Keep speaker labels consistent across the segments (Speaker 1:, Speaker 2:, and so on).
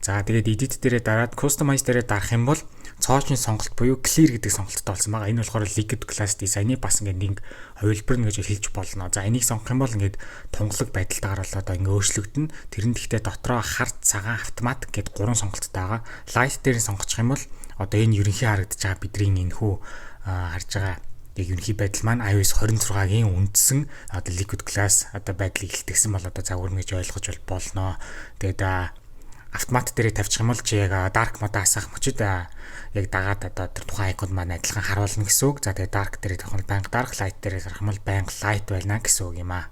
Speaker 1: За тэгээд edit дээрээ дараад customize дээрээ дарах юм бол цоочны сонголт буюу clear гэдэг сонголттой болсон байгаа. Энэ болохоор liquid class design-ы бас ингээд нэг хувилбар нь гэж хэлж болно. За энийг сонгох юм бол ингээд тунгалаг байдалтайгаар бол одоо ингээд өөрчлөгдөн. Тэр нь гэхдээ дотроо хард, цагаан, автомат гэд 3 сонголттой байгаа. Light дээр сонгочих юм бол одоо энэ ерөнхий харагдаж байгаа бидний энэ хүү харж байгаа яг ерөнхий байдал маань iOS 26-гийн үндсэн одоо liquid class одоо байдлыг илтгэсэн бол одоо загварна гэж ойлгож болно. Тэгээд автомат дээрээ тавьчих юм бол чи яг dark mode асах мөчид яг дагаад одоо тэр тухайн icon маань адилхан харуулна гэсэн үг. За тэгээд dark дээрээ тавих нь банк dark, light дээрээ зарах юм бол банк light байна гэсэн үг юм аа.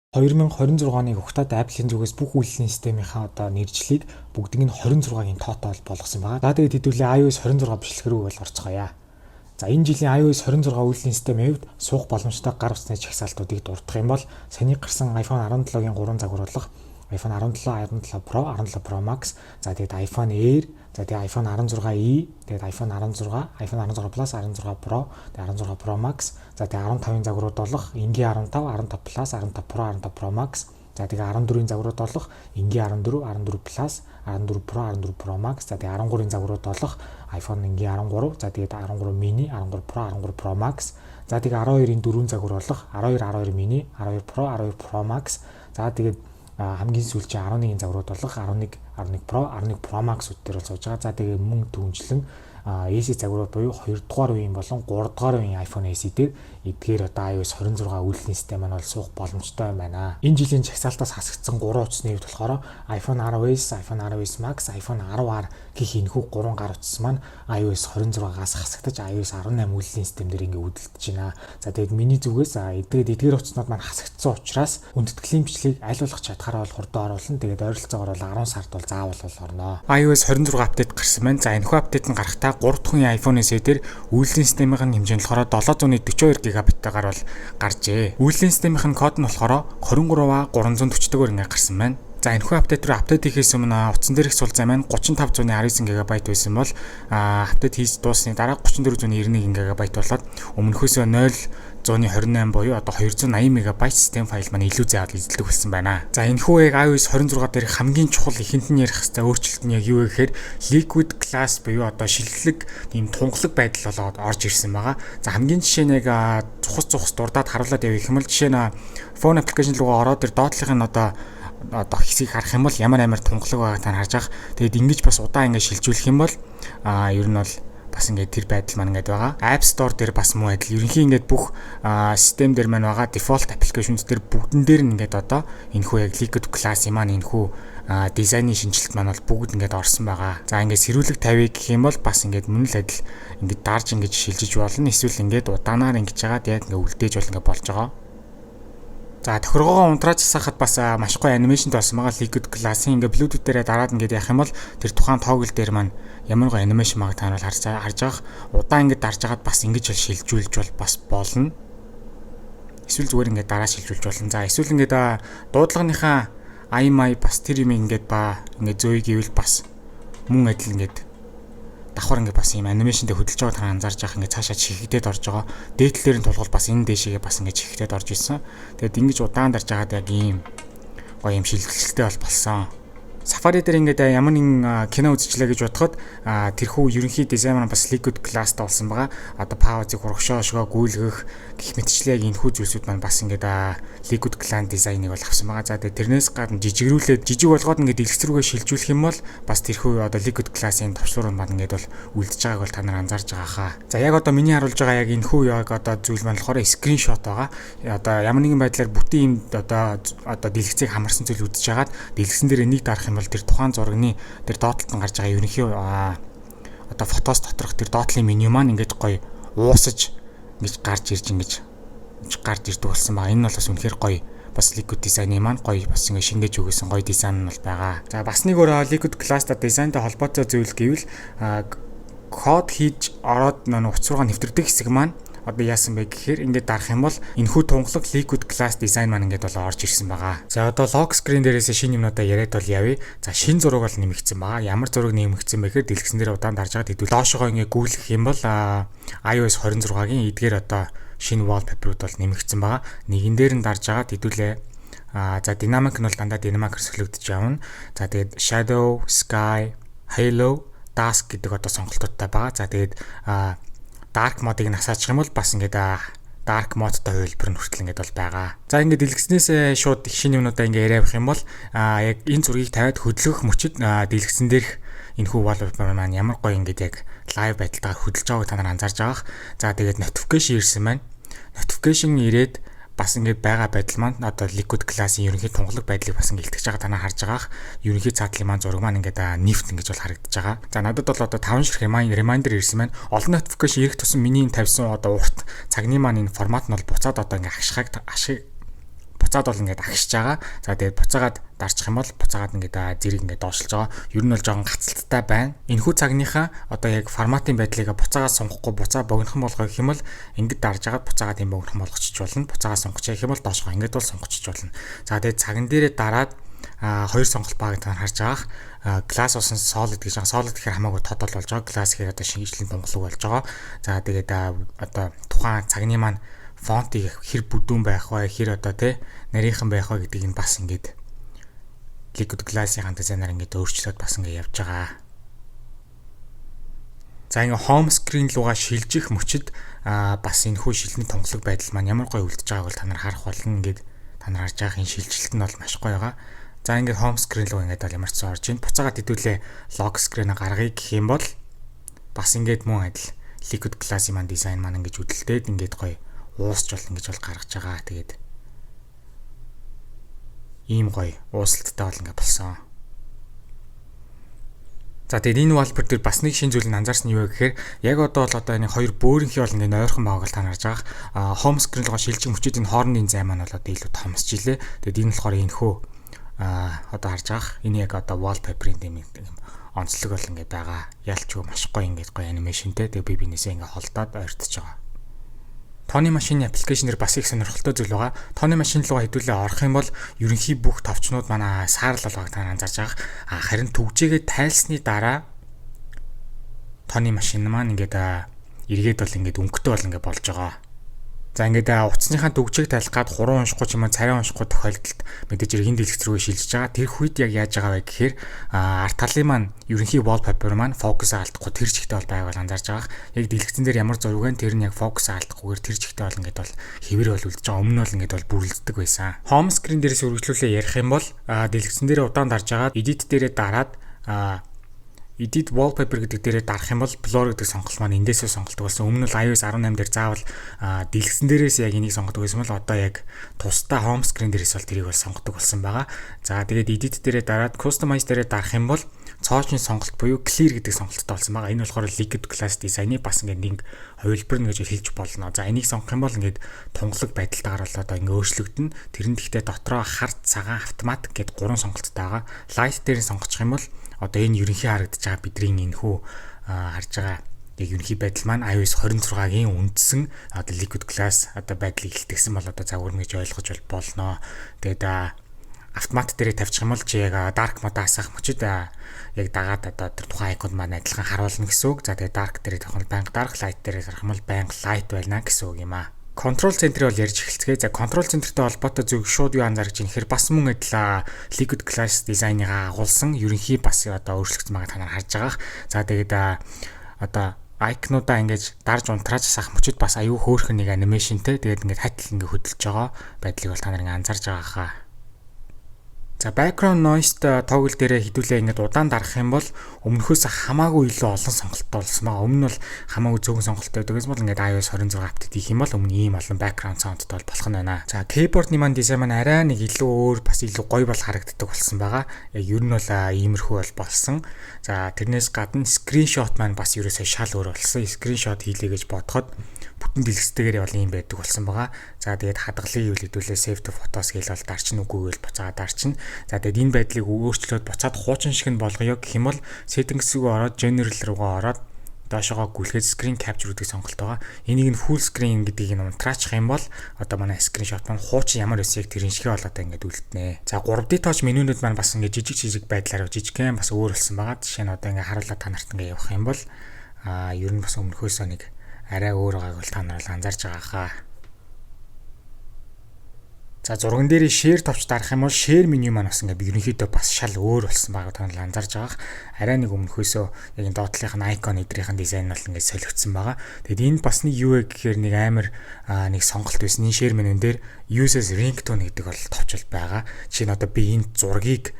Speaker 1: 2026 оны хугацаанд Apple-ийн зүгээс бүх үйлдвэрлэлийн системийнхаа одоо нэржлийг бүгдийг нь 26-гийн тоотой болгосон байгаа. За тэгээд хэдүүлээ iOS 26 бичлэг рүү бол орцгоё. За энэ жилийн iOS 26 үйлдвэрлэлийн системийн хувьд суух боломжтой гар утасны чагсаалтуудыг дурдах юм бол саний гарсан iPhone 17-гийн 3 загварлах iPhone 17, 17 Pro, 17 Pro Max, за тэгээд iPhone Air, за тэгээд iPhone 16e, тэгээд iPhone 16, iPhone 16 Plus, 16 Pro, тэгээд 16 Pro Max, за тэгээд 15-ын загварууд болох Ingi 15, 15 Plus, 15 Pro, 15 Pro Max, за тэгээд 14-ийн загварууд болох Ingi 14, 14 Plus, 14 Pro, 14 Pro Max, за тэгээд 13-ийн загварууд болох iPhone Ingi 13, за тэгээд 13 Mini, 13 Pro, 13 Pro Max, за тэгээд 12-ийн 4 загвар болох 12, 12 Mini, 12 Pro, 12 Pro Max, за тэгээд хамгийн сүүлчийн 11-ийн загварууд болох 11, 11 Pro, 11 Pro Max үтээр бол сууж байгаа. За тэгээд мөн түнжлэн AC загварууд буюу 2 дугаар үеийн болон 3 дугаар үеийн iPhone SE дээр эдгээр одоо iOS 26 үйлдвэрлэлийн систем маань бол суух боломжтой байна. Энэ жилийн жагсаалтаас хасагдсан 3 утасны хувьд болохоор iPhone 10s, iPhone 10s Max, iPhone 10R гэх энэхүү 3 гар утас маань iOS 26-аас хасагдаж iOS 18 үйлдвэрлэлийн систем дээр ингээ үүдэлдэж байна. За тэгээд миний зүгээс эдгээр утаснууд маань хасагдсан учраас үндэтгэлийн бичлэгийг аль болох чадхаараа бол хурдан оруулна. Тэгээд ойролцоогоор бол 10 сард бол заавал орно. iOS 26 апдейт гарсан байна. За энэхүү апдейт нь гарахтаа 3 дахь үеийн iPhone SE дээр үйлдвэрлэлийн системийн хэмжээ нь болохоор 742 GB-тайгаар бол гарчээ. Үйлдвэрлэлийн системийн код нь болохоор 23A 340-оор ингээ гарсан байна. За энэхүү апдейт руу апдейт хийхээс өмнө утсан дээрх сул зай маань 3519 GB байсан бол апдейт хийж дуусны дараа 3491 GB болоод өмнөхөөсөө 0.128 буюу одоо 280 MB систем файл маань илүү зайвал эзэлдэг болсон байна. За энэхүү яг iOS 26 дээрх хамгийн чухал ихэнд нь ярих хэвээр өөрчлөлт нь яг юу вэ гэхээр liquid class буюу одоо шилжлэг ийм тунгалаг байдал болоод орж ирсэн байгаа. За хамгийн жишээ нь яг цухас дурдаад харуулад явах юм бол жишээ нь phone application руугаа ороод тэр доотлохын одоо хэсгийг харах юм бол ямар тунгалаг байгааг та харж байгаа. Тэгээд ингэж бас удаан ингэ шилжүүлэх юм бол ер нь бол бас ингээд тэр байдал маань ингээд байгаа. App Store дээр бас муу адил. Ерөнхий ингээд бүх систем дээр маань байгаа default application дээр бүгдэн дээр нь ингээд одоо энэхүү яг liquid class-ийн маань энэхүү дизайны шинжилэлт маань бол бүгд ингээд орсон байгаа. За ингээд сэрүүлэг тавья гэх юм бол бас ингээд мөн л адил ингээд дарж ингээд шилжиж болно. Эсвэл ингээд удаанаар ингэж жагаад яг ингээд үлдээж бол ингээд болж байгаа. За тохиргоогоо унтрааж засахад бас маш гоё анимашнт болсон байгаа. Liquid class-ийн ингээ Bluetooth дээрээ дараад ингээд явах юм бол тэр тухайн тоглол дээр маань ямар гоё анимашн байгааг та нар харж байгаа. Удаан ингээд дарж хагаад бас ингэж шилжүүлж бол бас болно. Эсвэл зүгээр ингээд дараа шилжүүлж болно. За эсвэл ингээд дуудлагынхаа IMI бас тэр юм ингээд ингээд зөөе гэвэл бас мөн адил ингээд давхар ингээ бас юм анимашнтэй хөдөлж байгаа та анзаарж байгаа ингээ цаашаа чихэгдээд орж байгаа. Дээдлэрийн тулгуур бас энэ дэшигээ бас ингээ чихэгдээд орж ирсэн. Тэгээд ингэж удаан дарж байгаад яг ийм гоё юм шилжилттэй болсон. Safari дээр ингээд ямар нэгэн кино үзчихлээ гэж бодоход тэрхүү ерөнхий дизайн маань бас liquid class-тай болсон байгаа. Одоо паузыг хургашоо гүйлгэх гэх мэтчлээ яг энэхүү зүйлсүүд маань бас ингээд liquid class дизайныг бол авсан байгаа. За тэгээд тэрнээс гадна жижиг болгоод ингээд дэлгэц рүүгээ шилжүүлэх юм бол бас тэрхүү одоо liquid class-ийн товчлуур маань ингээд бол үлдэж байгааг бол та нар анзаарж байгаа хаа. За яг одоо миний харуулж байгаа яг энэхүү яг одоо зүйл маань болохоор screenshot байгаа. Одоо ямар нэгэн байдлаар бүтэн юм одоо дэлгэцийг хамарсан зүйл үлдэж байгаад дэлгэцэн дээр нэг дарах юм бол тэр тухайн зурагны тэр доотлолт нь гарч байгаа ерөнхий одоо фотоос доторх тэр доотлын меню маань ингэж гоё уусаж ингэж гарч ирдэг болсон байгаа. Энэ нь бол бас үнэхээр гоё. Бас liquid design маань гоё бас ингэ шингээж өгсөн гоё дизайн нь бол байгаа. За бас нэг өөр liquid class-тай дизайнтай холбоотой зүйл гэвэл код хийж ороод утас руугаа нэвтрдэг хэсэг маань одоо яасан бэ гэхээр ингээд дарах юм бол энэхүү тунгалаг liquid class design маань ингээд бол орж ирсэн байгаа. За одоо lock screen дээрээс шинэ юмнуудаа яриад бол явъя. За шинэ зураг бол нэмэгдсэн байгаа. Ямар зураг нэмэгдсэн бэ гэхээр дэлгэцэн дээр удаан дарж байгаа хэдүүл доошогоо ингээд гүйлгэх юм бол iOS 26-гийн эдгээр одоо шинэ wallpaper-ууд бол нэмэгдсэн байгаа. Нэгэн дээр нь дарж байгаа хэдүүлээ за dynamic нь бол дандаа dynamic хөсөлөгдөж явна. За тэгээд shadow, sky, halo, dusk гэдэг одоо сонголтуудтай байгаа. За тэгээд dark mode-ыг насаачих юм бол бас ингээд dark mode-тай хувилбар нь хүртэл ингээд бол байгаа. За ингээд дэлгэцнээс шууд шинэ юмнуудаа ингээд яриа авах юм бол яг энэ зургийг тавиад хөдлөх мөчид дэлгэцэн дээрх энэхүү wallpaper маань ямар гоё ингээд яг live байдалтайгаар хөдөлж байгааг та нар анзаарж байгаах. За тэгээд notification ирсэн байна. Notification ирээд бас ингээд байгаа байдал маань одоо liquid class-ийн ерөнхий тунгалаг байдлыг бас ингээд илтгэж байгаа та нар харж байгаах. Ерөнхий цаатлын маань зураг маань ингээд нефт ингэж бол харагдаж байгаа. За надад бол одоо 5 ширхэг reminder ирсэн байна. Олон notification ирэх тусам миний тавьсан одоо урт цагны маань энэ формат нь бол буцаад одоо ингээд буцаад бол ингээд агшиж байгаа. За тэгээд буцаагаад дарчих юм бол буцаагаад ингээд зэрэг ингээд доошлж байгаа. Ер нь бол жоохон гацалттай байна. Энэхүү цагныхаа одоо яг форматын байдлыг буцаагаад сонгохгүй буцаа богинохон болгох юм бол ингээд дарж агаад буцаагаад юм богинохон болгочих болно. Буцаагаад сонгочих юм бол доошгоо ингээд бол сонгочих болно. За тэгээд цаган дээрээ дараад хоёр сонголт байгааг та харж байгаах. Glass усан solid гэж байгаа. Solid гэхээр хамаагүй тод болж байгаа. Glass гэхээр одоо шинжлэлийн тунгалаг болж байгаа. За тэгээд одоо тухайн цагны маань фонтыг хэр бүдүүн байх вэ, хэр одоо нарийнхан байх вэ гэдгийг нь бас ингээд liquid class-ийн дизайнер ингээд өөрчлөөд бас ингээд явж байгаа. За ингээд home screen руугаа шилжих мөчид бас энэхүү шилний тунгалаг байдал маань ямар гоё үлдэж байгааг бол та нар харах болно. Ингээд та нар харж байгаа энэ шилжилт нь бол маш гоё байгаа. За ингээд home screen руу ингээд бол ямар ч орж ийн. Буцаагаад хэдүүлээ lock screen-а гаргая гэх юм бол бас ингээд мөн адил liquid class-ийн маань дизайн маань ингээд хөдөлтөөд ингээд гоё уусч бол ингэж бол гаргаж байгаа. Тэгээд ийм гоё уусалттай бол ингэ болсон. За тэгээд энэ wallpaper дээр бас нэг шинэ зүйл нь анзаарсан юу вэ гэхээр яг одоо бол одоо энэ хоёр бөөрийнхий бол ингэ ойрхон байгааг л та нарж байгаа. Home screen руугаа шилжих мөчид энэ хоорондын зай маань бол одоо илүү томсч илээ. Тэгээд энэ болохоор энэхүү одоо харж байгаа. Энэ яг одоо wallpaper-ийн юм онцлог бол ингэ байгаа. Ялчгүй маш гоё ингэ гоё анимашнтэй. Тэгээд би бинээсээ ингэ холдоод ойртож байгаа. Тооны машины аппликейшнээр бас их сонирхолтой зүйл байгаа. Тооны машин руу хэдүүлээ орох юм бол ерөнхий бүх товчнууд манай саарл болгааг та анзаарч байгаа. Харин төгжээгээ тайлсны дараа тооны машин маань ингээд эргээд бол ингээд өнгөтэй бол ингээд болж байгаа. За ингээд утасныхаа төгжээг тайлах гад хуран уншихгүй ч юм уу царай уншихгүй тохиолдолд мэдээж эргэн дэлгэц рүү шилжиж байгаа. Тэр үед яг яаж байгаа вэ гэхээр арт талын маань ерөнхий wallpaper маань фокус алдахгүй тэр чигтээ бол байгааг анзаарч байгаа. Яг дэлгэцэн дээр ямар зураг вэ тэр нь яг фокус алдахгүйгээр тэр чигтээ бол ингээд бол хэвэр бол үлдэж байгаа. Өмнө нь бол ингээд бол бүрлддэг байсан. Home screen дээрээс үргэлжлүүлээ ярих юм бол дэлгэцэн дээр удаан дарж агаад edit дээрээ дараад edit wallpaper гэдэг дээрээ дарах юм бол blur гэдэг сонголт маань эндээсээ сонголдог болсон. Өмнө нь iOS 18 дээр заавал дэлгэцэн дээрээс яг энийг сонгодог байсан бол одоо яг тусдаа home screen дээрээс бол тэрийг бол сонгодог болсон байгаа. За тэгээд edit дээрээ дараад customize дээрээ дарах юм бол цоочны сонголт буюу clear гэдэг сонголттой болсон байгаа. Энэ болохоор liquid class design-ыг бас ингээд нэг хувилбар нь гэж хэлж болно. За энийг сонгох юм бол ингээд тунгалаг байдалтайгаар бол одоо ингээд өөрчлөгдөн. Тэр нь гэхдээ дотроо хард цагаан автомат гэдэг 3 сонголттой байгаа. Light дээр сонгочих юм бол одоо энэ ерөнхий харагдаж байгаа бидний энэхүү харж байгаа яг ерөнхий байдал маань iOS 26-гийн үндсэн одоо liquid class одоо байдлыг илтгэсэн бол одоо загварна гэж ойлгож болно. Тэгээд автомат дээрээ тавьчих юм бол чи яг dark mode асах мөчид яг дагаад одоо тэр тухайн icon маань адилхан харуулна гэсэн үг. За тэгээд dark дээрээ тавих нь байнга dark, light дээрээ тавих юм бол байнга light байна гэсэн үг юм аа. Control center бол ярьж эхэлцгээе. За control center-тэй холбоотой зөв шууд юу анзаарч байна гэхээр бас мөн адил liquid class design-ыг агуулсан ерөнхий бас одоо өөрчлөгдсөн байгааг та нар харж байгаа. За тэгээд одоо icon-уудаа ингэж дарж унтрааж асах мөчид бас аюу хөөрхөн нэг анимашнтэй. Тэгээд ингээд хайтал ингээд хөдөлж байгаа байдлыг бол та нар ингээд анзаарж байгаа хаа. За background noise-тэй toggle дээрээ хэдүүлээ ингээд удаан дарах юм бол өмнөхөөс хамаагүй илүү олон сонголттой болсон байгаа. Өмнө нь бол хамаагүй зөвхөн сонголттой байдаг. Эсвэл ингээд iOS 26 апдейт хийх юм бол өмнө ийм олон background sound-тай бол болох нь байна. За keyboard-ны маань дизайн маань арай нэг илүү өөр бас илүү гоё бол харагддаг болсон байгаа. Яг ер нь бол иймэрхүү бол болсон. За тэрнээс гадна screenshot маань бас ерөөсөө шал өөр болсон. Screenshot хийлээ гэж бодоход бүтэн дэлгэцтэйгээр бол ийм байдаг болсон байгаа. За тэгээд хадгалын юу хэдүүлээ save to photos гээл бол дарчин үгүй гээл буцаагаад дарчин. За тэгээд энэ байдлыг өөрчлөөд буцаад хуучин шиг нь болгоё гэх юм бол settings руу ороод general руугаа ороод доошогоо гүлгээд screen capture гэдэг сонголт байгаа. Энийг нь full screen гэдгийг нь унтраачих юм бол одоо манай screenshot маань хуучин ямар өсөйг тэрэн шигээ болоод ингээд үлдэнэ. За 3D touch менюнууд маань бас ингээд жижиг байдлаар жижигхэн бас өөр болсон байгаа. Жишээ нь одоо ингээд харуулаад та нарт ингээд явах юм бол ер нь бас өмнөхөөсөө нэг арай өөр байгааг бол та нар бол анзаарч байгаа хаа. За зурган дээр share товч дарах юм бол share меню маань бас ингээд ерөнхийдөө бас шал өөр болсон байгаа та нар анзаарч байгаа. Арай нэг өмнөхөөсөө яг энэ доотлынх нь icon эдрийнхэн дизайн бол ингээд солигдсон байгаа. Тэгэд энэ бас нэг юу вэ гэхээр нэг амар нэг сонголт байсан. Энэ share менюн дээр uses ringtone гэдэг бол товчл байгаа. Жишээ нь одоо би энэ зургийг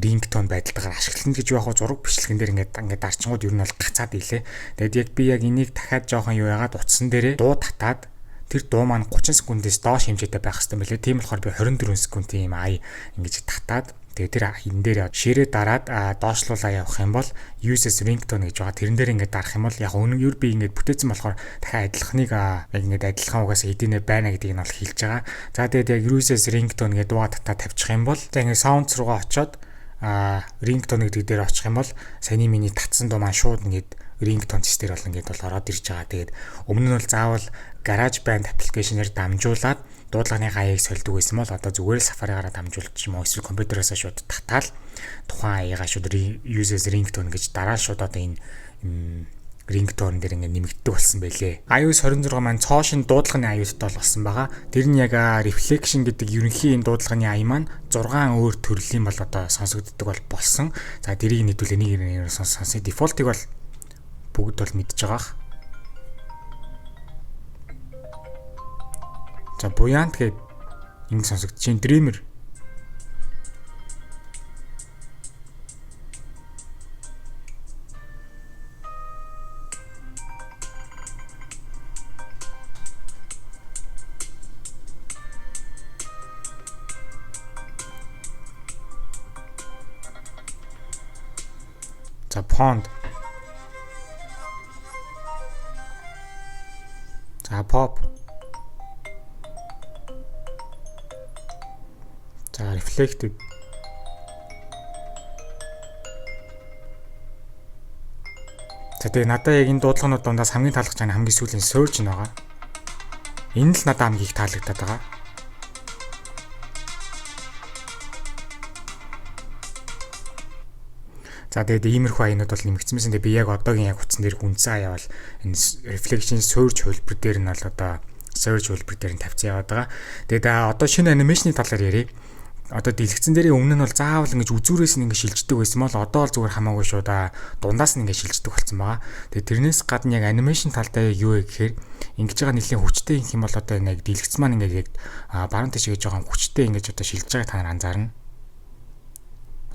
Speaker 1: ringtone байдалтайгаар ашиглана гэж яг зураг бичлэгэн дээр ингээд дарчингууд ер нь бол гацаад илээ. Тэгэд яг би яг энийг дахиад жоохон юу яагаад утсан дээрээ дуу татаад тэр дуу маань 30 секундээс доош хэмжээтэй байх хэрэгтэй мөлий. Тийм болохоор би 24 секундын юм ингэж татаад тэгээ тэр энэ дээр ширээ дараад доошлуулаа явах юм бол uses ringtone гэж байгаа. Тэрэн дээр ингээд дарах юм бол яг өнөөр би ингээд бүтээсэн болохоор дахиад адилхныг яг ингээд адилхан угаасаа эдийнэ байна гэдгийг нь бол хэлж байгаа. За тэгээд яг uses ringtone гэдэг дууга татаа тавьчих юм бол за ингээд sounds руугаа очоод ringtone гэдэг дээр очих юм бол саяны миний татсан дуу маань шууд ингээд ringtone систем бол ингээд бол ороод ирж байгаа. Тэгээд өмнө нь бол заавал GarageBand аппликейшнээр дамжуулаад дуудлагын аяыг сольдог байсан бол одоо зүгээр л Safari-гаараа дамжуулж юм уу эсвэл компьютероосоо шууд татаал тухайн аягаа шууд uses ringtone гэж дараа шууд одоо энэ ringtone дээр ингээд нэмэгддэг болсон байлээ. iOS 26 маань цоошин дуудлагын аюуттай болсон байгаа. Тэр нь яг reflection гэдэг ерөнхий энэ дуудлагын ая маань 6 өөр төрлийн бол одоо сонсогддог болсон. За тэрийг нийтүүл энийг сонсоо. Default-ыг бол бүгд бол мэдж байгаа. За буянт гээд ингэ сонсогдож байна. Dreamer. За Pond. За Pop. За Reflected. За тэгээ надад яг энэ дуудлагын дундаас хамгийн таалагдж байгаа хамгийн сүүлийн Surge нь байгаа. Энэ л надад хамгийн их таалагдаад байгаа. За тэгээд иймэрхүү аянууд бол нэмэгдсэн байсан. Тэгээд би яг одоогийн яг утсан дээр хүнцэн аяа бол энэ reflection surge хөлбөр дээр нь бол одоо surge хөлбөр дээр нь тавьсан яваад байгаа. Тэгээд одоо шинэ анимашны талаар ярив. Одоо дэлгэцэн дээрийн өмнө нь бол заавал ингэж үзүүрээс нь ингэж шилждэг байсан бол одоо бол зүгээр хамаагүй шүү да. Дундаас нь ингэж шилждэг болсон байгаа. Тэгээд тэрнээс гадна яг анимашн талдаа юу вэ гэхээр ингэж байгаа нэлийн хүчтэй юм бол одоо яг дэлгэц маань ингэж яг баруун тийш гэж жоохон хүчтэй ингэж одоо шилжиж байгааг та нар анзаарна.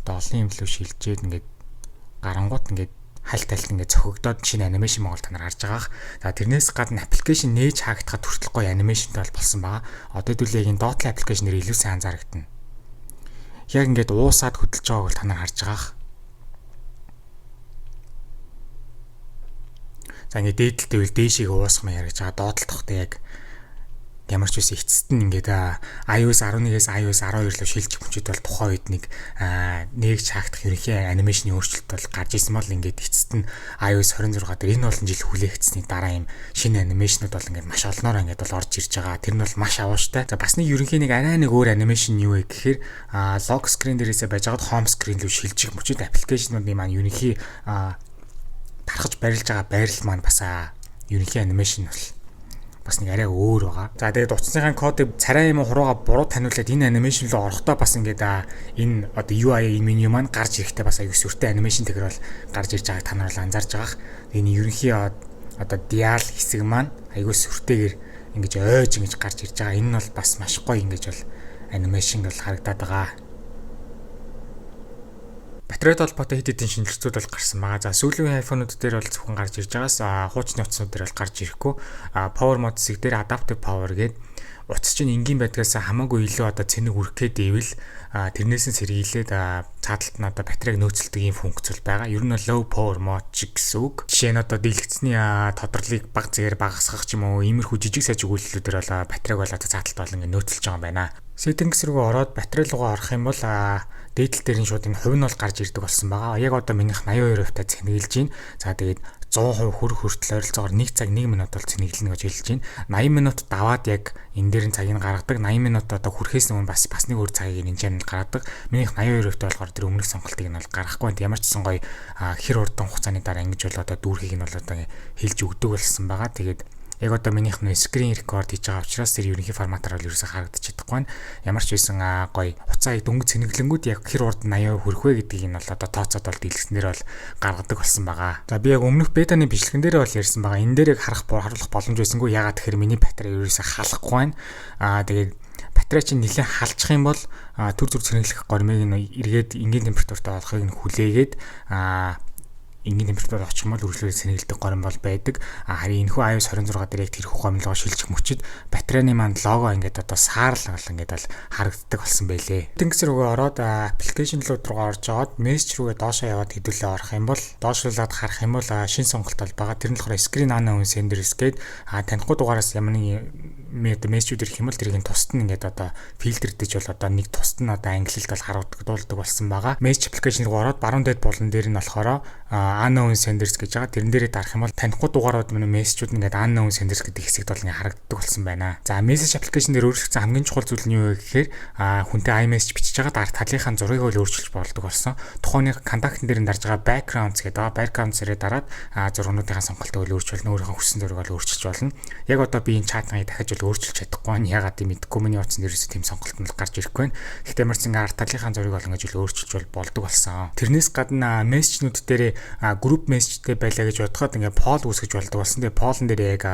Speaker 1: Одоо олон юм лөө шилжээд ингэж гарангууд ингээд хальт ингээд цохигдоод шинэ анимашн Монгол та нар харж байгаах. За тэрнээс гадна аппликейшн нээж хаагдахад хүртэл гоё анимашнтай бол болсон байгаа. Одоо хэдүүлээ энэ Dotl аппликейшнээр илүү сайн анзаарагдана. Яг ингээд уусаад хөдөлж байгааг бол та нар харж байгаах. За ингээд дээдэлтэй үйл дээшийг уусгах маяг ярьж байгаа. Dotl тохтой яг ямар ч үс эцэст нь ингээд iOS 11-ээс iOS 12 руу шилжих хүчит бол тухайн үед нэг чаагтах ерөнхий анимашны өөрчлөлт бол гарч ирсэн бол ингээд эцэст нь iOS 26 дээр энэ болон жил хүлээгдсэний дараа юм шинэ анимашнууд бол ингээд маш олноор ингээд бол орж ирж байгаа. Тэр нь бол маш авууштай. За бас нэг ерөнхий нэг арай нэг өөр анимашн юу вэ гэхээр lock screen дээрээсээ байж байгаад home screen руу шилжих хүчит аппликейшнуудын маань ерөнхий тархаж барилж байгаа байрал маань бас ерөнхий анимашн бол бас нэг арай өөр байгаа. За тэгээд утасныхаа кодыг царай юм хурууга буруу таниулаад энэ анимашн руу орохдоо бас ингээд энэ одоо UI меню маань гарч ирэхдээ бас аюу сүртэй анимашн тэгэр бол гарч ирж байгааг та нар бол анзаарж байгаа. Энэ ерөнхий одоо диал хэсэг маань аюу сүртэйгээр ингэж ойж ингэж гарч ирж байгаа. Энэ нь бол бас маш гоё ингэж бол анимашн бол харагдаад байгаа. Батарейд холбоотой хэд хэдэн шинжилгэүүд бол гарсан байгаа. За сүүлийн iPhone-ууд дээр бол зөвхөн гарч ирж байгаас хуучны утаснууд дээр бол гарч ирэхгүй. Power mode хэсэг дээр adaptive power гэдэг утас чинь энгийн байдгаас хамаагүй илүү одоо цэник үргэхэд ивэл тэрнээс нь сэргийлээд цааталт нь одоо батарейг нөөцлөдөг юм функц бол байгаа. Ер нь low power mode гэсэн үг. Жишээ нь одоо дэлгэцний тодорлыг бага зэрэг багасгах ч юм уу иймэрхүү жижиг саж өгүүлэлтүүдээр бол батарейг бол одоо цааталт бол ингэ нөөцлөж байгаа юм байна. Settings руу ороод батарей руугаа орох юм бол дээдл дээр нь шууд энэ хувь нь бол гарч ирдэг болсон байгаа. Яг одоо минийх 82% та цэнгэлж байна. За тэгээд 100% хүрэх хүртэл ойролцоогоор 1 цаг 1 минут бол цэнэглэнэ гэж хэлж байна. 80 минут даваад яг энэ дээр нь цагийг гаргадаг. 80 минут одоо хүрэхээс өмнө бас нэг өөр цагийг энэ чанарт гаргадаг. Минийх 82% болохоор тэр өмнөх сонголтыг нь бол гаргахгүй байна. Ямар ч сан гоё хэр урдан хугацааны дараа ингэж бол одоо дүүрхийг нь бол одоо хэлж өгдөг болсон байгаа. Тэгээд яг одоо минийх нь скрин рекорд хийж байгаа учраас тэр ерөнхий форматаар бол ерөөсө харагдаж чадахгүй байна. Ямар ч байсан гоё хуцаа дөнгөж цэнэглэнгүүд яг хэр урд 80% хүрэх вэ гэдгийг нь бол одоо тооцоод бол дэлгэснээр бол гаргадаг болсон байгаа. За би яг өмнөх бетаны бичлэгэн дээр бол ярьсан байгаа. Энэ дээр яг харуулах боломж байсангүй. Ягаад тэгэхээр миний батарей ерөөсө халахгүй байна. Тэгээд батарей чинь нэлээд халчих юм бол төр зүр цэнэглэх гормыг нь эргээд энгийн температуртай болохыг нь хүлээгээд энгийн температур очих юм бол үргэлжлүүлээд цэнэглэдэг горим бол байдаг. Харин энэхүү iOS 26 дээр яг тэрхүү гомлогоо шилжих мөчид батарейны маань лого ингээд одоо саарлал ингээд бол харагддаг болсон байлээ. Settings руугаа ороод application руугаа орж аваад message руугаа доошоо яваад хэдүүлээ орох юм бол доошлуулад харах юм бол шинэ сонголт бол байгаа. Тэр нь болохоор screen unknown senders гээд танихгүй дугаараас ямар нэг мессежүүд ирэх юм бол тэрийг тусад нь ингээд одоо фильтрдэж бол одоо нэг тусад нь одоо англилд бол харуулдаг болсон байгаа. Message application руу ороод баруун дээд болон дээр нь болохоор unknown senders гэж байгаа. Тэрэн дээрээ дарах юм бол танихгүй дугаарууд мөн мессежүүд ингээд unknown senders гэдэг хэсэгт бол ингээд харагддаг болсон байна. За message application дээр өөрчлөгдсөн хамгийн чухал зүйл нь юу вэ гэхээр хүнтэй iMessage бичиж байгаа дараа талынхаа зургийг бол өөрчилж болдог болсон. Тухайн контактн дээр нь дарж байгаа backgrounds гэдэг байгаа. Backgrounds-ээрээ дараад зургуудынхаа сонголтыг бол өөрчилж болно. Өөрийнхөө хүссэн зургийг бол өөрчилж болно. Яг одоо би энэ чатыг дахиж бол өөрчилж чадахгүй байна. Ягаад гэвэл мэдгүй миний утсан дээрээс тийм сонголт нь гарч ирэхгүй байна. Гэхдээ ямар ч зэн арт талынхаа зургийг бол ингэж өөрчилж болдог болсон. Тэрнээс гадна мессежнүүд дээр групп мессежтэй байлаа гэж бодоход ингээд poll үүсгэж болдог болсон. Тэгээ poll-н дээр яг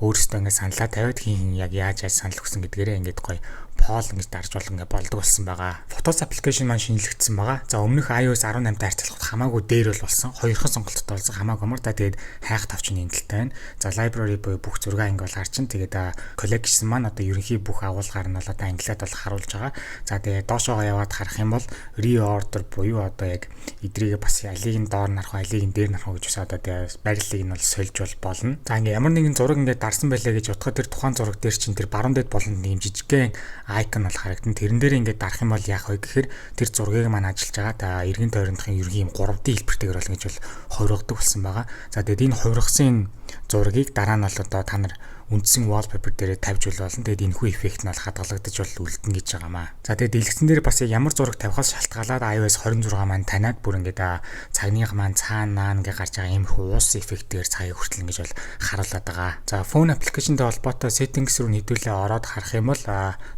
Speaker 1: өөрөөсөө ингээд саналаа тавиад хин яг яаж санал өгсөн гэдгээрээ ингээд гоё poll гэж дарж болдог болдог болсон байгаа. Photos application маань шинэлэгдсэн байгаа. За өмнөх iOS 18-тай харьцуулахад хамаагүй дээр болсон. Хоёрхан сонголттой болсон. Хамаагүй амар та тэгээд хайх тавч нэмэлттэй байна. За library буюу бүх зураг анги бол гарчин. Тэгээд collection маань одоо ерөнхий бүх агуулгаар нь бол одоо англиад бол харуулж байгаа. За тэгээд доошоогоо яваад харах юм бол reorder буюу одоо яг эдрийг бас алийг нь доор нарах, алийг нь дээр нарах гэж бас одоо тэгээд барилыг нь бол сольж болно. За ингээ ямар нэгэн зураг ингээд дарсан байлаа гэж бодоход тэр тухайн зураг дээр чинь тэр баруун дээд болонд нэм жижигхэн icon бол харагдана. Тэрэн дээр ингээд дарах юм бол яах вэ гэхээр тэр зургийг маань ажиллаж байгаа эргэн тойрондохын ерөнхий юм 3D хэлбэртэйгээр бол ингэж бол хувиргадаг болсон байгаа. За тэгээд энэ хувиргасан зургийг дараа нь бол одоо та нар үндсэн wallpaper дээрээ тавьж болно. Тэгээд энэхүү эффект нь бол хадгалагдаж бол үлдэнэ гэж байгаамаа. За тэгээд дэлгэцэн дээр бас ямар зураг тавихаас шалтгаалаад iOS 26 маань таниад бүр ингээд цагных маань цаана ингээ гарч байгаа иймэрхүү уус эффектээр цагийг хүртэл ингэж бол харуулдаг байгаа. За phone application-тэй холбоотой settings руу нэдүүлээ ороод харах юм бол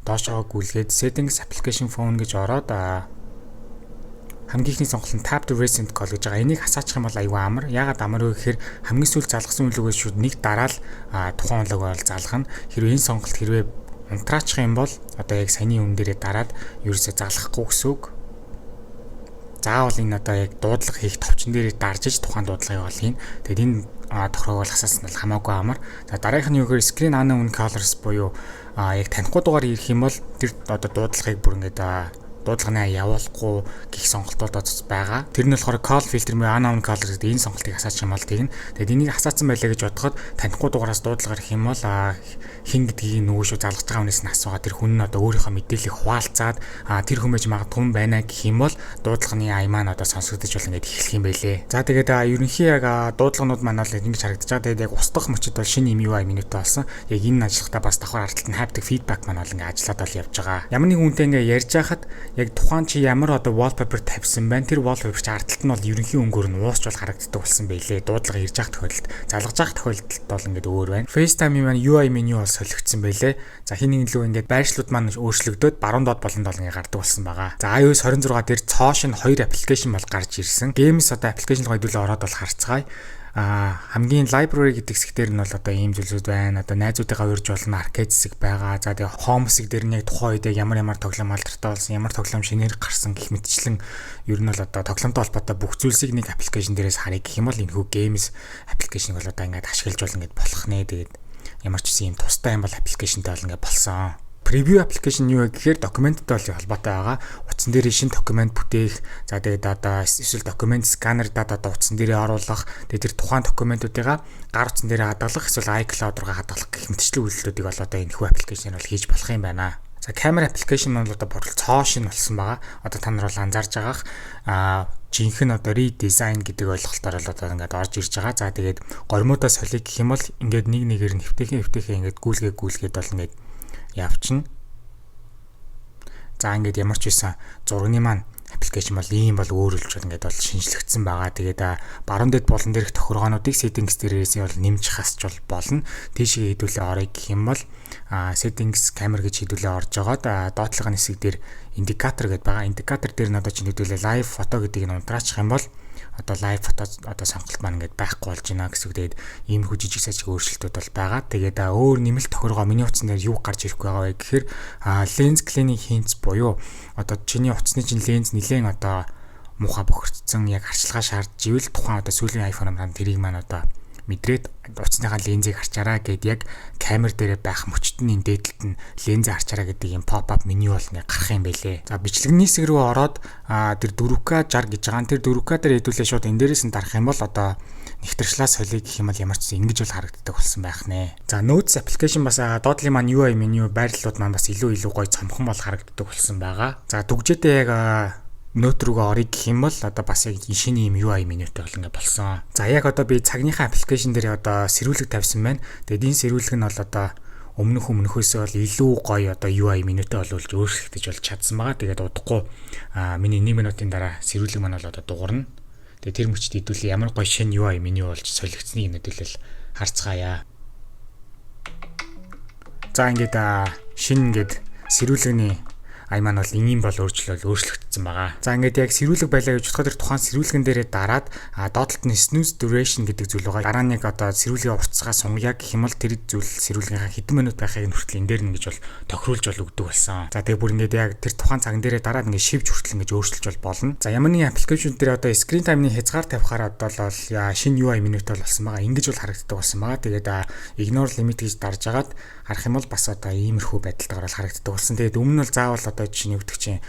Speaker 1: доошоо гүйлгээд settings application phone гэж ороод хамгийн ихний сонголт нь tap to recent call гэж байгаа. Энийг хасаачих юм бол аюу амар. Яагаад амар вэ гэхээр хамгийн сүүл залгасан үлгээс шууд нэг дараал тухайн үлэг бол залгана. Хэрвээ энэ сонголт хэрвээ унтраачих юм бол одоо яг саяны үн дээрээ дараад ерөөсөө залгахгүй гэсэн үг. Заавал энэ одоо яг дуудлага хийх товчон дээрээ дарж иж тухайн дуудлагыг бол хийн. Тэгэд энэ тохирог бол хасаасан бол хамаагүй амар. За дараагийнх нь юу гэхээр screen unknown colors буюу яг танихгүй дугаар ирэх юм бол тэр одоо дуудлагыг бүр ингээд дуудлагынаа явуулахгүй гих сонголтууд байгаа. Тэр нь болохоор call filter мөн unknown color гэдэг энэ сонголтыг хасаачих юм бол тэгнэ. Тэгэд энийг хасаасан байлаа гэж бодоход танихгүй дугаараас дуудлага ирэх юм бол хин гэдгийг нөгөө шүү залгаж байгаа хүнээс нь асуугаад тэр хүн нь одоо өөрийнхөө мэдээллийг хуваалцаад тэр хүмүүж магадгүй байна гэх юм бол дуудлагын аймаа нь одоо сонсогдож бол ингээд эхлэх юм байлээ. За тэгээд ерөнхий яг дуудлагынууд маань бол ингэж харагдаж байгаа. Тэгээд яг устгах мөчид бол шинэ UI менютэй болсон. Яг энэ ажиллахдаа бас давхар ардталт нь haptic feedback маань бол ингээд ажиллаад бол явж байгаа. Ямар нэг хүнтэй ингээд ярьж байхад яг тухайн чи ямар одоо wallpaper тавьсан байна. Тэр wallpaper чи ардталт нь бол ерөнхий өнгөөр нь уусч бол харагддаг болсон байлээ. Дуудлага ирж явах тохиолдолд, залгаж явах тохиолдолд бол ингээд өөр байна. FaceTime маань UI меню бол солигдсон байлээ. За хин нэг лөө ингээд байршлууд маань өөрчлөгдөөд баруун доод болонд бол ингээд гардаг болсон байгаа. За iOS 26 дээр цоош нь 2 аппликейшн бол гарч ирсэн. Games одоо аппликейшн руу хэдүүлээ ороод бол харцгаая. Хамгийн library гэдэг хэсгээр нь бол одоо ийм зүйлсүүд байна. Одоо найзуудыгаа урьж болно, arcade хэсэг байгаа. За тэгээ home хэсэг дээр нь яг тухайн үед ямар тоглоом алдартай болсон, ямар тоглоом шинээр гарсан гэх мэтчлэн ер нь бол одоо тоглоомтой холбоотой бүх зүйлсийг нэг аппликейшн дээрээс харъя гэх юм бол энэхүү games аппликейшнийг бол одоо ингээд ашиглаж бол ингээд болох нэ. Тэгээд ямар ч юм тустай юм бол аппликейшнтэй бол ингээд болсон. Preview application юу вэ гэхээр документтай бол холбоотой байгаа. Утсан дээр шин документ бүтээх, за тэгээд одоо эсвэл документ сканер дата утсан дээр оруулах, тэгээд тэр тухайн документуудыгаа гар утсан дээр хадгалах, эсвэл iCloud руу хадгалах гэх мэтчлэн үйлдэлүүдийг бол одоо энэ хүү аппликейшнээр бол хийж болох юм байна. За камера аппликейшн бол одоо бодол цоо шин болсон байгаа. Одоо та нар бол анзаарж байгаах жинхэнэ одоо редизайн гэдэг ойлголтоор л одоо ингээд орж ирж байгаа. За тэгээд горимуудаа солих гэх юм бол ингээд нэг нэгээр нэвтэхээ ингээд гүйлгээд бол ингээд явчихна. За ингээд ямар ч байсан зургийн маань аппликейшн бол ийм бол өөрөлж бол ингээд бол шинжлэгдсэн байгаа. Тэгээд баруун дэд болон дээрх тохиргоонуудыг settings дээрээс бол нэмж хасч болно. Тийшээ хэдүүлээ орё гэх юм бол settings camera гэж хэдүүлээ орж байгаа. Доотлогын хэсэг дээр индикатор гэдэг байгаа. Индикатор дээр нь одоо чинь хэдүүлээ live photo гэдгийг нь унтраачих юм бол одоо live photo одоо сонголт маань ингээд байхгүй болж байна гэсэн үг. Тэгээд иймэрхүү жижиг сажиг өөрчлөлтүүд бол байгаа. Тэгээд өөр нэмэлт тохиргоо миний утсан дээр юу гарч ирэх байгаа вэ гэхээр lens cleaning hints буюу одоо чиний утасны чинь ленз нэлээд одоо муухай бохирдсан яг харчилгаа шаардж ивэл тухайн одоо сүүлийн iPhone-аар тэрийг маань одоо мэдрээд утасныхаа лензийг харчаараа гэд яг камер дээр байх мөчтний дээдлэлт нь лензээ харчаараа гэдэг юм pop-up меню бол ингээ гарах юм байлээ. За бичлэгний хэсэг рүү ороод тэр 4K 60 гэж байгаа. Тэр 4K дээр хэдүүлээ шууд энэ дээрээс нь дарах юм бол одоо нэвтрчлээ солих гэх юм бол ямар ч ингэж бол харагддаг болсон байх нэ. За Notes application бас доотлын маань UI меню байрлалууд маань бас илүү гоё цомхон бол харагддаг болсон байгаа. За дүгжээтэй яг Note руугаа орё гэх юм бол одоо бас яг шинэ юм UI менютэй бол ингээ болсон. За яг одоо би цагныхаа аппликейшн дээр одоо сэрүүлэг тавьсан байна. Тэгээд энэ сэрүүлэг нь бол одоо өмнөхөөсөө бол илүү гоё одоо UI менютэй болуулж өөрчлөгдөж болж чадсан байгаа. Тэгээд удахгүй миний 1 минутын дараа сэрүүлэг маань бол одоо дуурна. Тэгээд тэр мөчд хэдүүлээ ямар гоё шинэ UI меню болж солигдсныг нэдүүлэл харцгаая. За ингээд шинэ ингээд сэрүүлэгний ай маань бол ийм бол өөрчлөгдсөн байгаа. За ингээд яг сэрүүлэг байлаа гэж бодоход тухайн сэрүүлгэн дээрээ дараад доотлолт нь snooze duration гэдэг зүйл байгаа. Дараа нь яг одоо сэрүүлгийн уртцгаа сунгая гэх юм бол тэр зүйл сэрүүлгийнхаа хэдэн минут байхыг хүртэл энэ дээр нь гэж бол тохируулж бол өгдөг болсон. За тэгээ бүр ингээд яг тэр тухайн цаган дээрээ дараад ингээд шивж хүртэл ингээд өөрчилж бол болно. За ямар нэгэн аппликейшн дээр одоо screen time-ны хязгаар тавихаар одоо л шинэ UI менютэй болсон байгаа. Ингэж бол харагддаг болсон байгаа. Тэгээд ignore limit гэж дарж агаад харах юм бол бас одоо иймэрхүү байдалтайгаар бол харагддаг болсон. Тэгээд өмнө нь бол заавал одоо чинь өгдөг чинь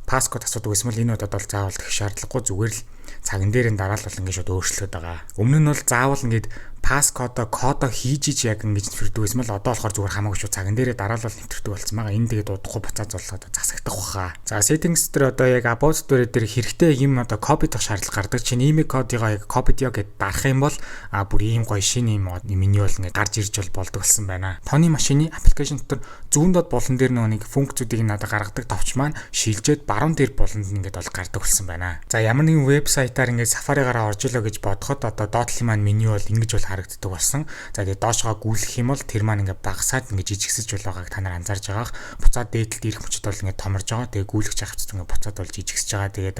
Speaker 1: паскод асуудаг байсан бол энэ удаад бол заавал тэгэх шаардлагагүй зүгээр л цаган дээр нь дараал бол ингээд шууд өөрчлөгдөж байгаа. Өмнө нь бол заавал ингээд паскодо кодо хийж яг ингэж нэвтрдэг байсан бол одоо болохоор зүгээр хамаагүй шүү цаган дээрээ дараалал нэвтрдэг болсон байгаа. Энэ тэгээд удахгүй буцаад зулгаад засагдах баха. За settings дээр одоо яг about дээр хэрэгтэй юм одоо copy дах шаардлага гардаг. Чинь имийг кодыгоо яг copy дио гэд дарах юм бол бүр ийм гоё шинэ юм меню бол ингээд гарч ирж болдог болсон байна. Тооны машины аппликейшн дотор зүүн дод болон дээр нэг функцүүдийг надад гаргадаг товч маань шилжээд баруун дээр болонд ингээд бол гардаг болсон байна. За ямар нэгэн вебсайтаар ингээд Safari-гаараа орж илоо гэж бодоход одоо доотлын маань меню бол ингэж бол харагддаг болсон. За тэгээд доошгоо гүйлэх юм бол тэр маань ингээд багасаад ингээд жижигсэж байгааг та нар анзаарж байгаах. Буцаад дээдлэлд ирэх мөчд бол ингээд томорж байгаа. Тэгээд гүйлэх чавцд ингээд буцаад бол жижигсэж байгаа. Тэгээд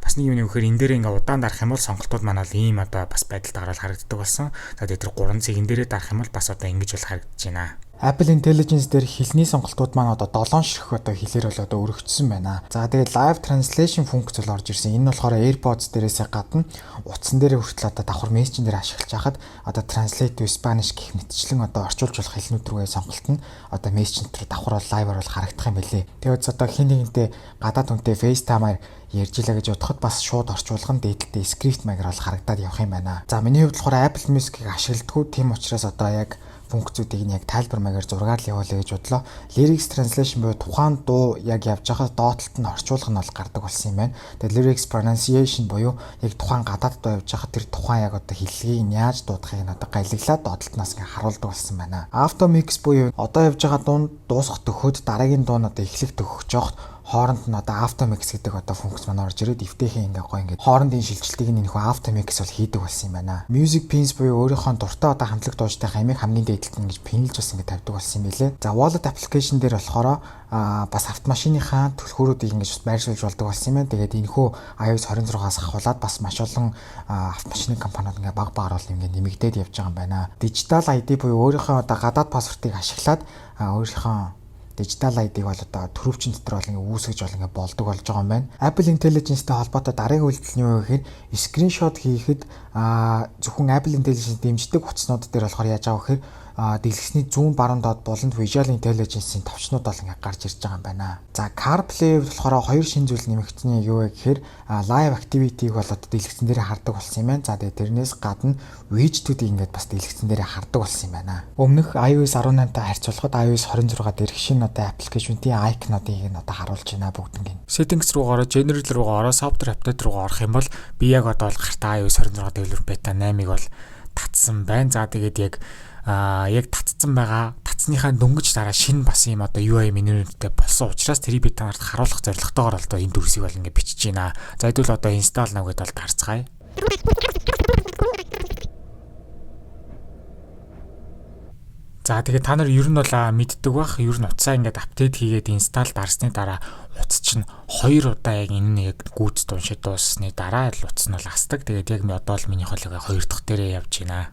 Speaker 1: бас нэг юм нөхөр энэ дээр ингээд удаан дарах юм бол сонголтууд маань бол ийм одоо бас байдалд гараад харагддаг болсон. За тэгээд тэр 3 цэгийн дээрээ дарах юм бол бас одоо ингэж бол харагдаж байна. Apple Intelligence дээр хэлний сонголтууд маань одоо 7 ширхэг одоо хэлээр бол одоо өргөжсөн байна. За тэгээд live translation функц бол орж ирсэн. Энэ болохоор AirPods дээрээс гадна утсан дээр хүртэл одоо давхар мессежн дээр ашиглаж хахад одоо translate to Spanish гэх мэтчлэн одоо орчуулж болох хэлнүүд рүүгээ сонголт нь одоо мессежн дээр давхар бол live-аар бол харагдах юм билээ. Тэгээд одоо хин нэгнтэй гадаад хүнтэй FaceTime-аар ярьж илаа гэж бодоход бас шууд орчуулган дээдлэлтэй скрипт маягаар бол харагдаад явах юм байна. За миний хувьд болохоор Apple Music-ийг ашигладаг. Тийм учраас одоо яг функцүүдийг нь яг тайлбар маягаар зургаар л явуулъя гэж бодлоо. Lyrics translation буюу тухайн дуу яг явж байхад доотлолт нь орчуулга нь бол гардаг болсон юм байна. Тэгээд lyrics pronunciation буюу яг тухайн гадаад дуу явж байхад тэр тухайн яг одоо хэллэгийг нь яаж дуудахыг нь одоо галиглаад доотлолтноос ингээ харуулдаг болсон байна. Auto mix буюу одоо явж байгаа дуу дуусах төхөд дараагийн дуу нь одоо эхлэх төхөж жоохот хооронд нь одоо auto mix гэдэг одоо функц маань орж ирээд эвтэйхэн ингээ гоё ингээ хоорондын шилжилтийг нь энэхүү auto mix бол хийдэг болсон юм байна. Music pins буюу өөрийнхөө дуртай одоо хамтлаг дуужтай хамиг хамгийн дээдлэлт нь гэж пинлж бас ингээ тавьдаг болсон юм билээ. За wallet application дээр болохоор бас автомашиныхаа түлхүүрүүдийг ингэж байршуулж болдог болсон юм байна. Тэгээд энэхүү iOS 26-аас ахуулаад бас маш олон автомашины компаниуд ингээ баг багаар бол ингээ нэмэгдээд явж байгаа юм байна. Digital ID буюу өөрийнхөө одоо гадаад паспортыг ашиглаад өөрийнхөө Digital ID-г бол одоо төрөвчин дотор бол ингээ үүсгэж бол ингээ болдог болж байгаа юм байна. Apple Intelligence-тэй холбоотой дараагийн үйлдэл нь юу гэхээр screenshot хийхэд зөвхөн Apple Intelligence дэмждэг утаснууд дээр болохоор яаж байгаа вэ гэхээр дэлгэцний зүүн баруун доод болонд Visual Intelligence-ийн товчнууд бол ингээд гарч ирж байгаа юм байна. За CarPlay болохоор хоёр шинэ зүйл нэмэгдсэн юу вэ гэхээр live activity-г бол одоо дэлгэцэн дээр хардаг болсон юм байна. За тэгээд тэрнээс гадна widget-үүдийг ингээд бас дэлгэцэн дээр хардаг болсон юм байна. Өмнөх iOS 18-тай харьцуулахад iOS 26 дээрх шинэ одоо application-ийн icon-уудыг нь одоо харуулж байна бүгднийг. Settings руу ороод general руу ороод software update руу орох юм бол би яг одоо бол гартаа iOS 26 developer beta 8-ыг бол татсан байна. За тэгээд яг татсан байгаа. Татсныхаа дөнгөж дараа шинэ бас юм одоо UI менютэй болсон учраас тэрийг би танарт харуулах зорилготойгоор одоо энэ дүрсийг бол ингээд бичиж байна. За хэдүүл одоо install now гэдээ бол тарцгаая. За тэгээд та нар ер нь бол мэддэг бах. Ер нь утсаа ингээд апдейт хийгээд install дарсны дараа утас чинь 2 удаа яг энэ яг гүйцэд уншиж дууссаны дараа л утас нь бол асдаг. Тэгээд яг одоо л миний холыг 2 дахь дээрээ явж байна.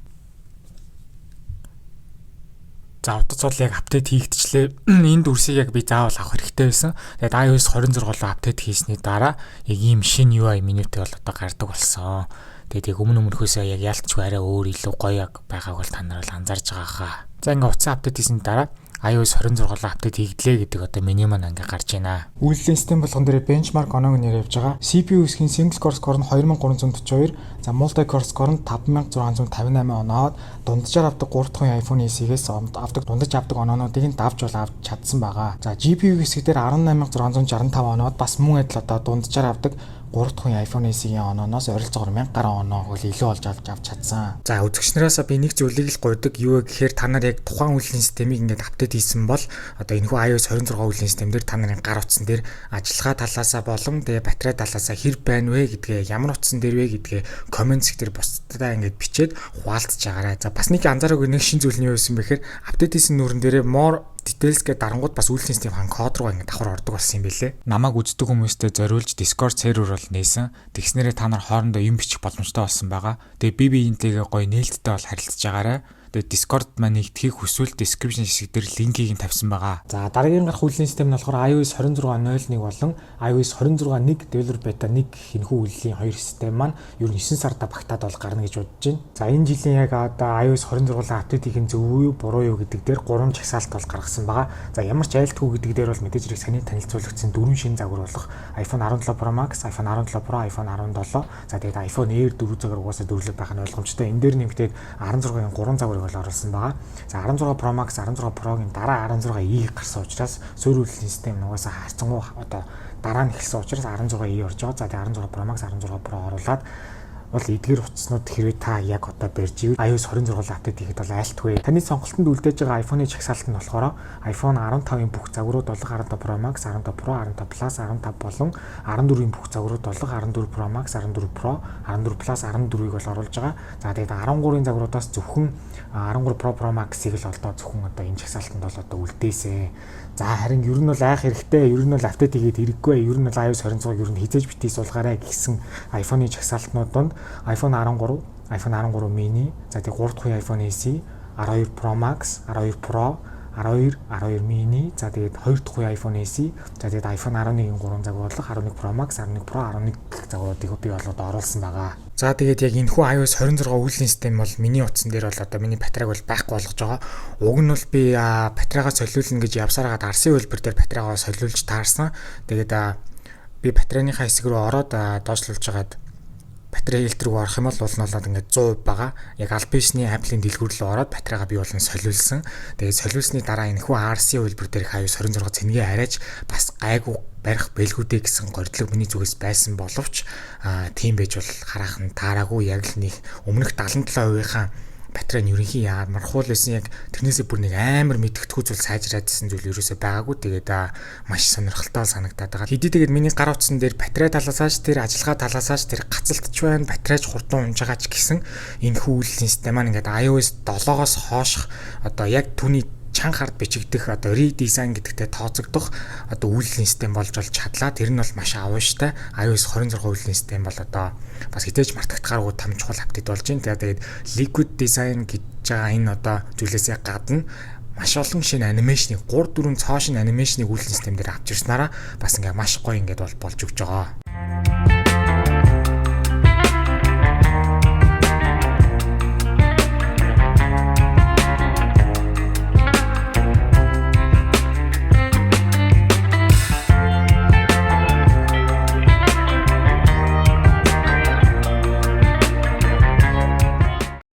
Speaker 1: За утас бол яг апдейт хийгдчихлээ. Энэ дүрсийг яг би заавал авах хэрэгтэй байсан. Тэгээд iOS 26-оор апдейт хийсний дараа яг ийм шинэ UI менютэй бол одоо гардаг болсон. Тэгээд яг өмнөхөөсөө яг ялцгүй арай өөр илүү гоё байгааг бол та нар бол анзаарж байгаа хаа. За ингээ утас апдейт хийсний дараа iOS 26-оор апдейт хийгдлээ гэдэг одоо меню маань ингээ гарч байна. Үйлдвэрлэлийн систем болгон дээр benchmark оноог нэр явж байгаа. CPU хэсгийн single core score нь 2342, за multi core score нь 5658 оноод дунджаар авдаг 3 дахь iPhone SE-гээс авдаг дундаж авдаг оноонуудыг нь давж бол авч чадсан байгаа. За GPU хэсэг дээр 18665 оноод бас мөн адил одоо дунджаар авдаг 3 дахь iPhone SE-ийн онооноос ойролцоогоор 1000 гаруй оноо бол илүү олж авч чадсан. За үзэгчнараас би нэг зүйлийг л гуйдаг. Юу вэ гэхээр та нар яг тухайн үйлдвэрлэлийн системийг ингээд апдейт хийсэн бол одоо энэхүү iOS 26 үйлдвэрлэлийн систем дээр та нарын гар утсан дээр ажиллагаа талаасаа болон тэгээ батарей талаасаа хэр байна вэ гэдгээ, ямар утсан дээр вэ гэдгээ comments дээр бусдаа ингээд бичээд хуваалцж байгаарай. За бас нэг анзаараагүй нэг шин зүйл нь юу байсан бэ гэхээр апдейт хийсэн нүрэн дээрээ more details гэдэг дарангууд бас үйлдвэрлэлийн систем код руу ингээд давхар ордог болсон юм билэ. Намайг үздэг хүмүүстэй зориулж Discord server бол нээсэн. Тэгснээрээ та нар хоорондоо юм бичих боломжтой болсон байгаа. Тэгээ би биентэйгээ гоё нээлттэй бол харилцаж байгаарай. Тэгээд Discord маань нэгтгэхийг хүсвэл description хэсэг дээр линкийг нь тавьсан байгаа. За дараагийн гарах үйлдвэрлэлийн систем нь болохоор iOS 26.0.1 болон iOS 26.1 developer beta 1 гэх энэхүү үйлдвэрлэлийн хоёр систем маань ер нь 9 сарда багтаад бол гарна гэж бодож байна. За энэ жилийн яг одоо iOS 26 апдейт хийх зөв үү буруу юу гэдэг дээр 3 жагсаалт бол гаргасан байгаа. За ямар ч айлтгүй гэдэг дээр бол мэдээж хэрэг саний танилцуулагдсан 4 шинэ загвар болох iPhone 17 Pro Max, iPhone 17 Pro, iPhone 17, за тэгээд iPhone Air 4 загвар угаасаа дөрвөлөг байх нь ойлгомжтой. Энэ дээр нэмэгдээд 16-ын 3 загвар бол оруулсан байгаа. За 16 Pro Max, 16 Pro-гийн дараа 16e гарсан учраас суурь үйлдвэрлэлийн систем нугасаа харьцангуй одоо дараа нь эхэлсэн учраас 16e орж байгаа. За тэгээд 16 Pro Max, 16 Pro оруулаад бол эдгээр утаснууд хэрвээ та яг одоо барьж ивэл iOS 26 апдейт хийхэд бол айлтгүй. Таны сонголтод үлдээж байгаа iPhone-ы чагсаалт нь болохоор iPhone 15-ийн бүх загварууд болох 15 Pro Max, 15 Pro, 15 Plus, 15 болон 14-ийн бүх загварууд болох 14 Pro Max, 14 Pro, 14 Plus, 14-ийг бол оруулж байгаа. За тэгээд 13-ийн загваруудаас зөвхөн 13 Pro Max-ийг л олдоо зөвхөн одоо энэ чагсаалтанд бол одоо үлдээсэ. За харин ер нь бол айх хэрэгтэй, ер нь бол апдейт хийгээд хэрэггүй, ер нь бол iOS 26 ер нь хизээж битгий суулгаарай гэсэн iPhone-ы чагсаалтнууд донд iPhone 13, iPhone 13 mini, за тэгээд 3 дахь iPhone SE, 12 Pro Max, 12 Pro, 12, 12 mini, за тэгээд 2 дахь iPhone SE, за тэгээд iPhone 11-ийн 3 загварлах 11 Pro Max, 11 Pro, 11 загваруудыг би бол одоо оруулсан байгаа. За тэгээд яг энэхүү iOS 26 үйлдвэрлэлийн систем бол миний утсан дээр бол одоо миний батарейг бол байхгүй болгож байгаа. Уг нь бол би батарейгаа солиулна гэж явсараад арсын хөлбөр дээр батарейгаа солиулж таарсан. Тэгээд би батарейныхаа хэсэг рүү ороод доошлуулж хагаад батарей хэлт рүү орох юм бол болоод ингээд 100% байгаа. Яг аль бишний Apple-ийн дэлгүүр рүү ороод батарейгаа би болон солиулсан. Тэгээд солиулсны дараа энэхүү RC хөлбөр дээрх iOS 26 цэнгээ арайж бас гайгүй барих бэлгүүдээ гэсэн гордлог миний зүгээс байсан боловч тийм байж бол хараахан таараагүй. Яг л нэг өмнөх 77%-ийн батарей нь ерөнхий ямархуул байсан, яг тэрнээсээ бүр нэг амар мэдгэдэггүй зүйл сайжраадсэн зүйл ерөөсөй байгаагүй. Тэгээд маш сонирхолтой санагдаад байгаа. Хэдий тэгээд миний гар утсан дээр батарей талаасаач тэр ажиллагаа талаасаач тэр гацалтч байна, батарейч хурдан унж байгаа ч гэсэн энэ үйлдвэрлэлийн систем маань ингээд iOS 7-оос хойших одоо яг түүний чанга хард бичигдэх одоо редизайн гэдэгтэй тооцогдох одоо үйлдвэрлэлийн систем болж чадлаа. Тэр нь бол маш авууштай. iOS 26 үйлдвэрлэлийн систем бол одоо бас хитэж мартагдахааргүй том чухал апдейт болж байна. Тэгээд liquid design гэж байгаа энэ одоо зүйлээсээ гадна маш олон шинэ анимашныг 3-4 цоо шинэ анимашныг үйлдвэрлэлийн систем дээр авч ирснараа бас ингээ маш гоё ингээд бол болж өгч байгаа.